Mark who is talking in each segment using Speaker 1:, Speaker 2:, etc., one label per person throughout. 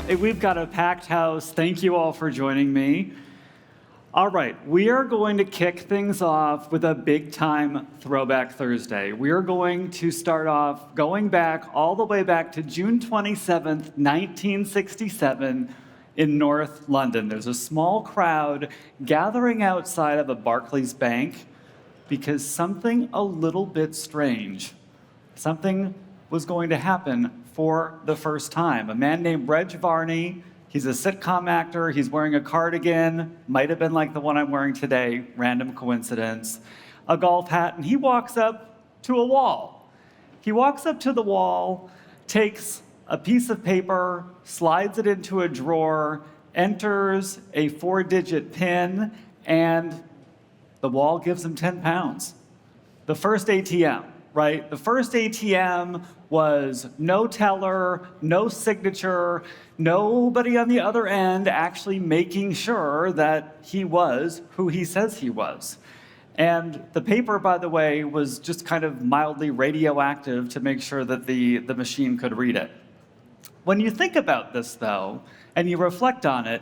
Speaker 1: Hey, we've got a packed house. Thank you all for joining me. All right, we are going to kick things off with a big-time Throwback Thursday. We are going to start off going back all the way back to June 27th, 1967 in North London. There's a small crowd gathering outside of a Barclays bank because something a little bit strange, something was going to happen for the first time. A man named Reg Varney, he's a sitcom actor, he's wearing a cardigan, might have been like the one I'm wearing today, random coincidence, a golf hat, and he walks up to a wall. He walks up to the wall, takes a piece of paper, slides it into a drawer, enters a 4-digit PIN, and the wall gives him 10 pounds. The first ATM, right? The first ATM was no teller, no signature, nobody on the other end actually making sure that he was who he says he was. And the paper, by the way, was just kind of mildly radioactive to make sure that the machine could read it. When you think about this, though, and you reflect on it,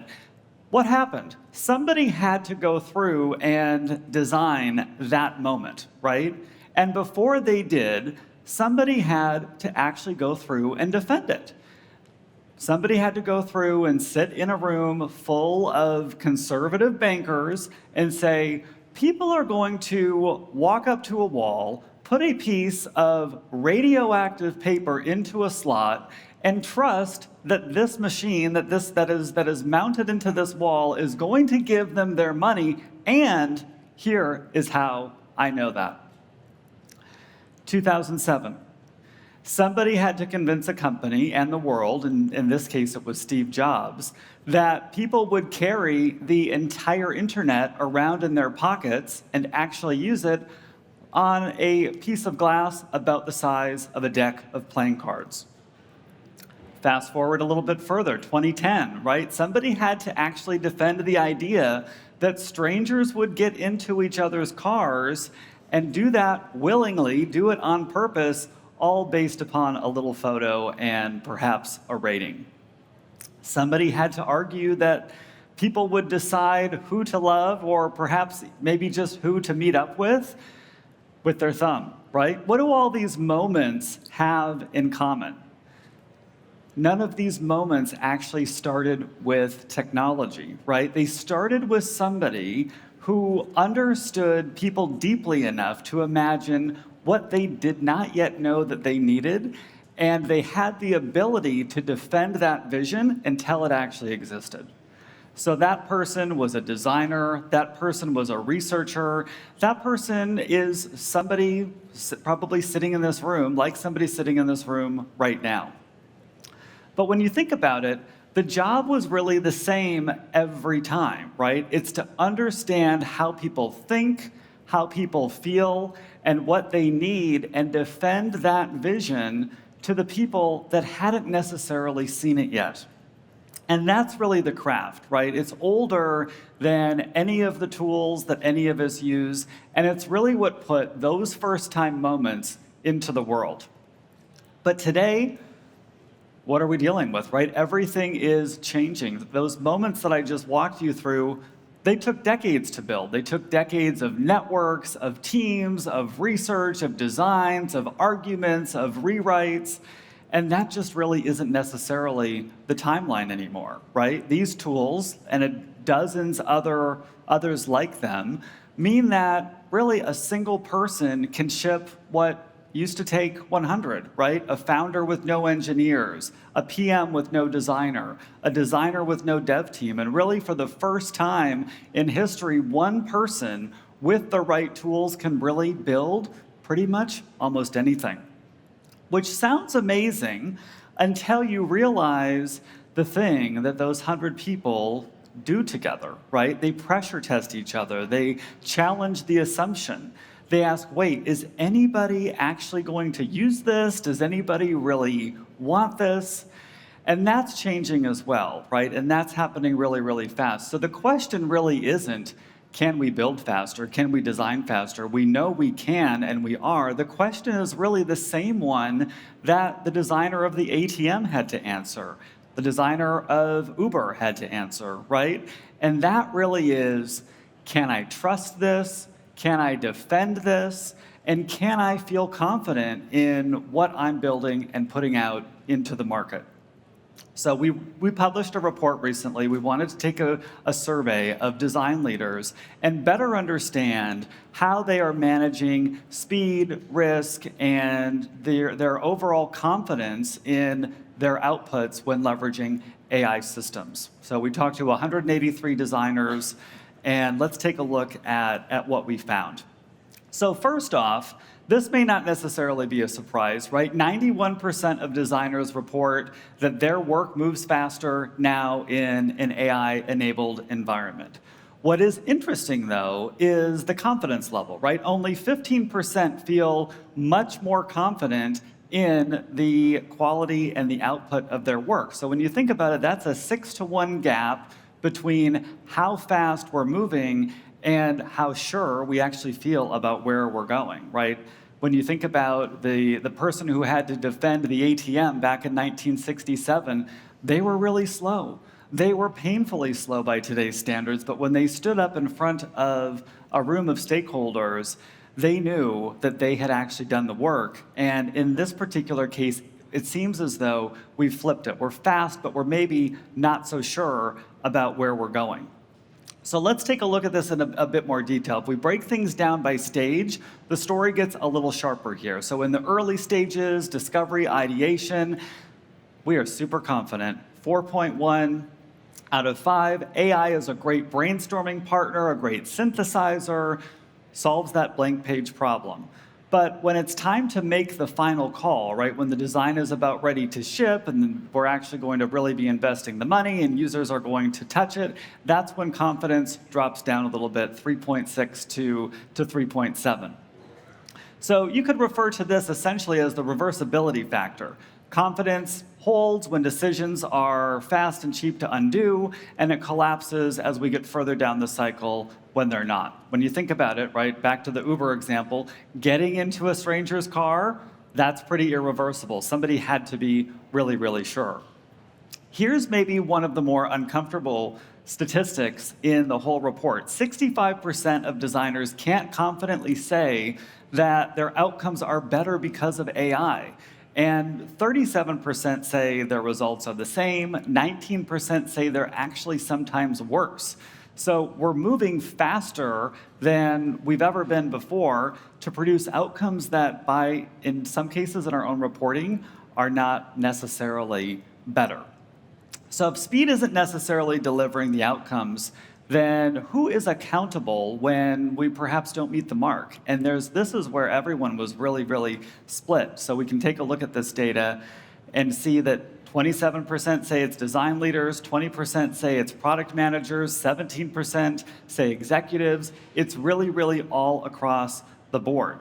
Speaker 1: what happened? Somebody had to go through and design that moment, right? And before they did, somebody had to actually go through and defend it. Somebody had to go through and sit in a room full of conservative bankers and say, people are going to walk up to a wall, put a piece of radioactive paper into a slot, and trust that this machine, that is mounted into this wall, is going to give them their money, and here is how I know that. 2007. Somebody had to convince a company and the world, and in this case it was Steve Jobs, that people would carry the entire internet around in their pockets and actually use it on a piece of glass about the size of a deck of playing cards. Fast forward a little bit further, 2010, right? Somebody had to actually defend the idea that strangers would get into each other's cars and do that willingly, do it on purpose, all based upon a little photo and perhaps a rating. Somebody had to argue that people would decide who to love or perhaps maybe just who to meet up with their thumb, right? What do all these moments have in common? None of these moments actually started with technology, right? They started with somebody who understood people deeply enough to imagine what they did not yet know that they needed, and they had the ability to defend that vision until it actually existed. So that person was a designer, that person was a researcher, that person is somebody probably sitting in this room, like somebody sitting in this room right now. But when you think about it, the job was really the same every time, right? It's to understand how people think, how people feel, and what they need, and defend that vision to the people that hadn't necessarily seen it yet. And that's really the craft, right? It's older than any of the tools that any of us use, and it's really what put those first-time moments into the world. But today, what are we dealing with, right? Everything is changing. Those moments that I just walked you through, they took decades to build. They took decades of networks, of teams, of research, of designs, of arguments, of rewrites, and that just really isn't necessarily the timeline anymore, right? These tools, and dozens others like them, mean that really a single person can ship what used to take 100, right? A founder with no engineers, a PM with no designer, a designer with no dev team. And really, for the first time in history, one person with the right tools can really build pretty much almost anything. Which sounds amazing until you realize the thing that those 100 people do together, right? They pressure test each other. They challenge the assumption. They ask, wait, is anybody actually going to use this? Does anybody really want this? And that's changing as well, right? And that's happening really, really fast. So the question really isn't, can we build faster? Can we design faster? We know we can, and we are. The question is really the same one that the designer of the ATM had to answer. The designer of Uber had to answer, right? And that really is, can I trust this? Can I defend this? And can I feel confident in what I'm building and putting out into the market? So we published a report recently. We wanted to take a survey of design leaders and better understand how they are managing speed, risk, and their overall confidence in their outputs when leveraging AI systems. So we talked to 183 designers, and let's take a look at what we found. So first off, this may not necessarily be a surprise, right? 91% of designers report that their work moves faster now in an AI-enabled environment. What is interesting, though, is the confidence level, right? Only 15% feel much more confident in the quality and the output of their work. So when you think about it, that's a 6-to-1 gap between how fast we're moving and how sure we actually feel about where we're going, right? When you think about the person who had to defend the ATM back in 1967, they were really slow. They were painfully slow by today's standards, but when they stood up in front of a room of stakeholders, they knew that they had actually done the work. And in this particular case, it seems as though we've flipped it. We're fast, but we're maybe not so sure about where we're going. So let's take a look at this in a bit more detail. If we break things down by stage, the story gets a little sharper here. So in the early stages, discovery, ideation, we are super confident. 4.1 out of 5. AI is a great brainstorming partner, a great synthesizer, solves that blank page problem. But when it's time to make the final call, right, when the design is about ready to ship and we're actually going to really be investing the money and users are going to touch it, that's when confidence drops down a little bit, 3.6 to 3.7. So you could refer to this essentially as the reversibility factor. Confidence holds when decisions are fast and cheap to undo, and it collapses as we get further down the cycle when they're not. When you think about it, right, back to the Uber example, getting into a stranger's car, that's pretty irreversible. Somebody had to be really, really sure. Here's maybe one of the more uncomfortable statistics in the whole report. 65% of designers can't confidently say that their outcomes are better because of AI. And 37% say their results are the same. 19% say they're actually sometimes worse. So we're moving faster than we've ever been before to produce outcomes that, in some cases in our own reporting, are not necessarily better. So if speed isn't necessarily delivering the outcomes, then who is accountable when we perhaps don't meet the mark? And this is where everyone was really, really split. So we can take a look at this data and see that 27% say it's design leaders, 20% say it's product managers, 17% say executives. It's really, really all across the board.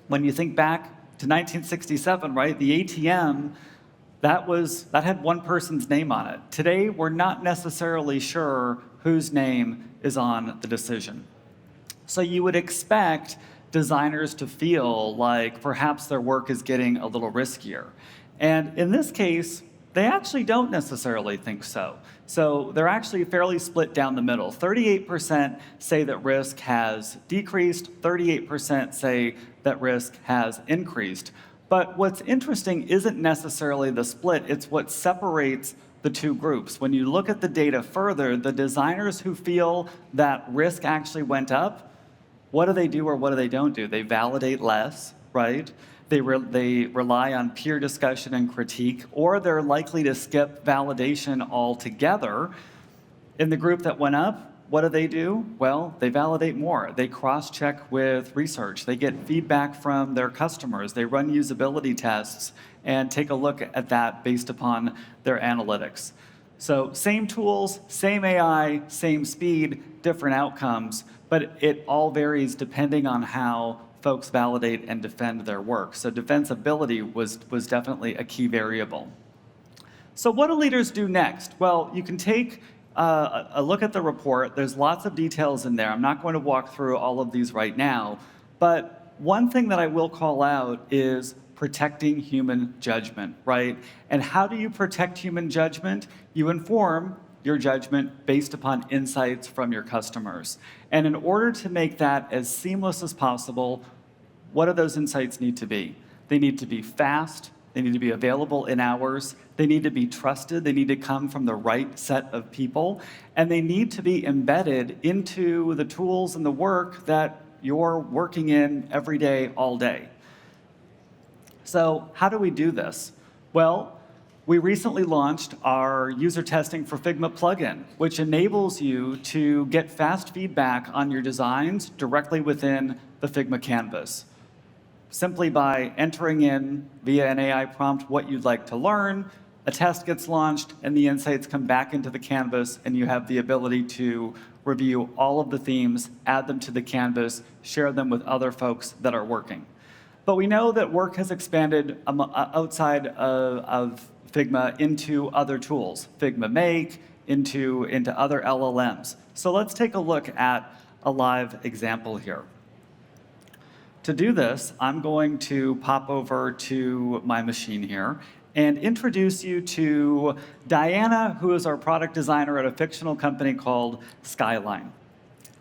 Speaker 1: When you think back to 1967, right, the ATM, that had one person's name on it. Today, we're not necessarily sure whose name is on the decision. So you would expect designers to feel like perhaps their work is getting a little riskier. And in this case, they actually don't necessarily think so. So they're actually fairly split down the middle. 38% say that risk has decreased, 38% say that risk has increased. But what's interesting isn't necessarily the split, it's what separates the two groups. When you look at the data further, the designers who feel that risk actually went up, what do they do or what do they don't do? They validate less, right? They rely on peer discussion and critique, or they're likely to skip validation altogether. In the group that went up, what do? Well, they validate more. They cross-check with research. They get feedback from their customers. They run usability tests and take a look at that based upon their analytics. So same tools, same AI, same speed, different outcomes, but it all varies depending on how folks validate and defend their work. So defensibility was definitely a key variable. So what do leaders do next? Well, you can take a look at the report. There's lots of details in there. I'm not going to walk through all of these right now, but one thing that I will call out is protecting human judgment, right? And how do you protect human judgment? You inform your judgment based upon insights from your customers. And in order to make that as seamless as possible, what do those insights need to be? They need to be fast, they need to be available in hours, they need to be trusted, they need to come from the right set of people, and they need to be embedded into the tools and the work that you're working in every day, all day. So how do we do this? Well, we recently launched our UserTesting for Figma plugin, which enables you to get fast feedback on your designs directly within the Figma canvas. Simply by entering in via an AI prompt what you'd like to learn, a test gets launched, and the insights come back into the canvas, and you have the ability to review all of the themes, add them to the canvas, share them with other folks that are working. But we know that work has expanded outside of Figma into other tools, Figma Make, into other LLMs. So let's take a look at a live example here. To do this, I'm going to pop over to my machine here and introduce you to Diana, who is our product designer at a fictional company called Skyline.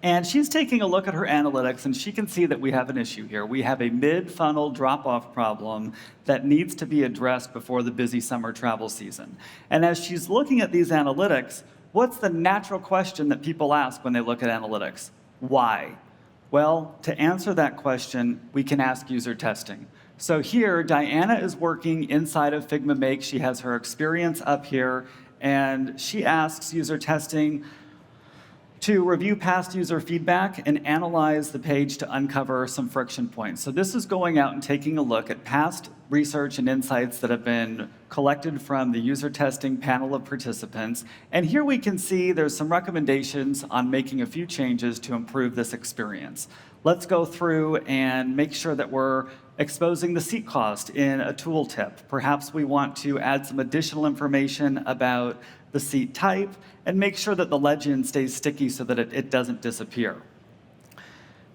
Speaker 1: And she's taking a look at her analytics, and she can see that we have an issue here. We have a mid-funnel drop-off problem that needs to be addressed before the busy summer travel season. And as she's looking at these analytics, what's the natural question that people ask when they look at analytics? Why? Well, to answer that question, we can ask user testing. So here, Diana is working inside of Figma Make. She has her experience up here, and she asks user testing to review past user feedback and analyze the page to uncover some friction points. So this is going out and taking a look at past research and insights that have been collected from the user testing panel of participants. And here we can see there's some recommendations on making a few changes to improve this experience. Let's go through and make sure that we're exposing the seat cost in a tooltip. Perhaps we want to add some additional information about the seat type and make sure that the legend stays sticky so that it doesn't disappear.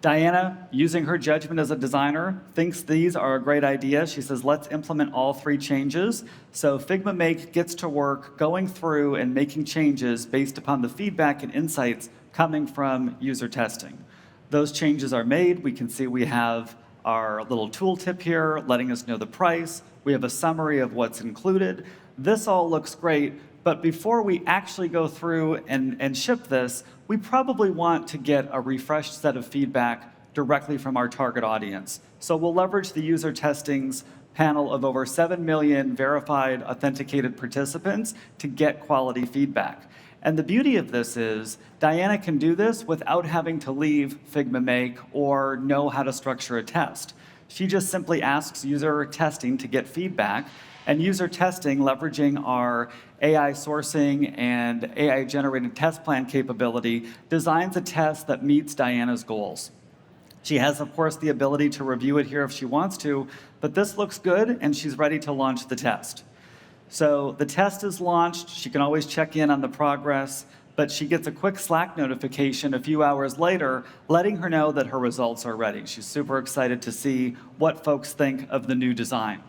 Speaker 1: Diana, using her judgment as a designer, thinks these are a great idea. She says, let's implement all three changes. So Figma Make gets to work going through and making changes based upon the feedback and insights coming from user testing. Those changes are made. We can see we have our little tooltip here letting us know the price. We have a summary of what's included. This all looks great, but before we actually go through and ship this, we probably want to get a refreshed set of feedback directly from our target audience. So we'll leverage the user testings panel of over 7 million verified, authenticated participants to get quality feedback. And the beauty of this is Diana can do this without having to leave Figma Make or know how to structure a test. She just simply asks user testing to get feedback, and user testing, leveraging our AI sourcing and AI-generated test plan capability, designs a test that meets Diana's goals. She has, of course, the ability to review it here if she wants to, but this looks good, and she's ready to launch the test. So the test is launched. She can always check in on the progress, but she gets a quick Slack notification a few hours later letting her know that her results are ready. She's super excited to see what folks think of the new design.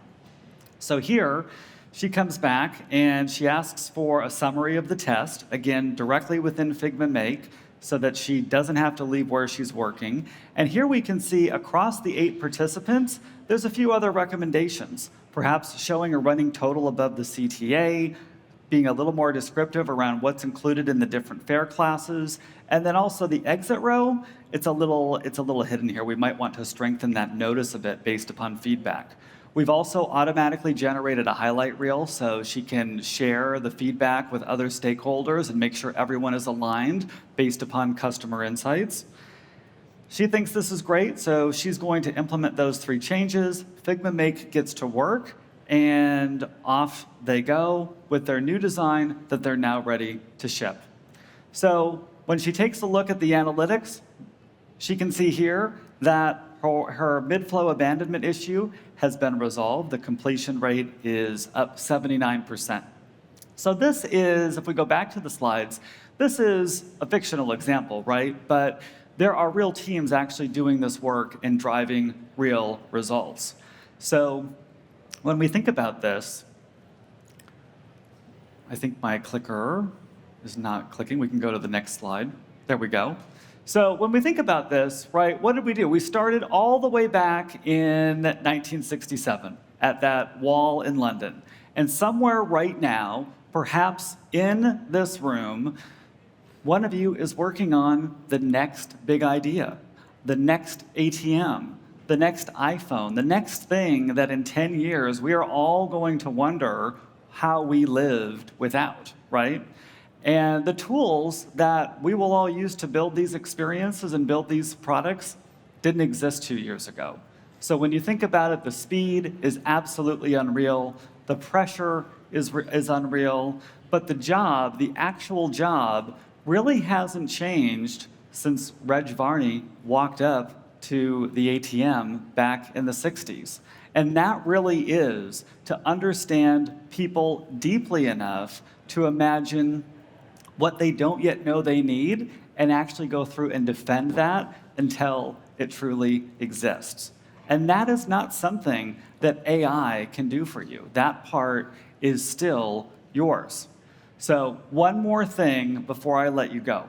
Speaker 1: So here, she comes back and she asks for a summary of the test, again, directly within Figma Make, so that she doesn't have to leave where she's working. And here we can see across the 8 participants, there's a few other recommendations, perhaps showing a running total above the CTA, being a little more descriptive around what's included in the different fare classes, and then also the exit row, it's a little hidden here. We might want to strengthen that notice a bit based upon feedback. We've also automatically generated a highlight reel so she can share the feedback with other stakeholders and make sure everyone is aligned based upon customer insights. She thinks this is great, so she's going to implement those 3 changes. Figma Make gets to work, and off they go with their new design that they're now ready to ship. So when she takes a look at the analytics, she can see here that her mid-flow abandonment issue has been resolved. The completion rate is up 79%. So this is, if we go back to the slides, this is a fictional example, right? But there are real teams actually doing this work and driving real results. So when we think about this, I think my clicker is not clicking. We can go to the next slide. There we go. So when we think about this, right, what did we do? We started all the way back in 1967 at that wall in London. And somewhere right now, perhaps in this room, one of you is working on the next big idea, the next ATM, the next iPhone, the next thing that in 10 years we are all going to wonder how we lived without, right? And the tools that we will all use to build these experiences and build these products didn't exist 2 years ago. So when you think about it, the speed is absolutely unreal. The pressure is unreal. But the job, the actual job, really hasn't changed since Reg Varney walked up to the ATM back in the 60s. And that really is to understand people deeply enough to imagine what they don't yet know they need and actually go through and defend that until it truly exists. And that is not something that AI can do for you. That part is still yours. So one more thing before I let you go.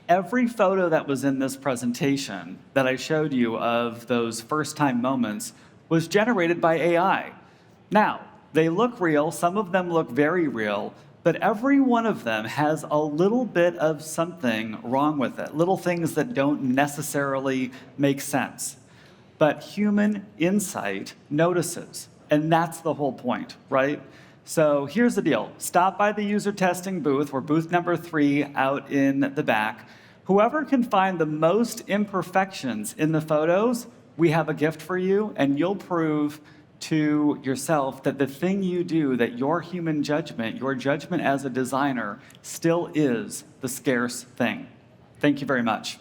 Speaker 1: Every photo that was in this presentation that I showed you of those first-time moments was generated by AI. Now, they look real, some of them look very real, but every one of them has a little bit of something wrong with it, little things that don't necessarily make sense. But human insight notices, and that's the whole point, right? So here's the deal. Stop by the user testing booth, or booth number 3 out in the back. Whoever can find the most imperfections in the photos, we have a gift for you, and you'll prove to yourself that the thing you do, that your human judgment, your judgment as a designer, still is the scarce thing. Thank you very much.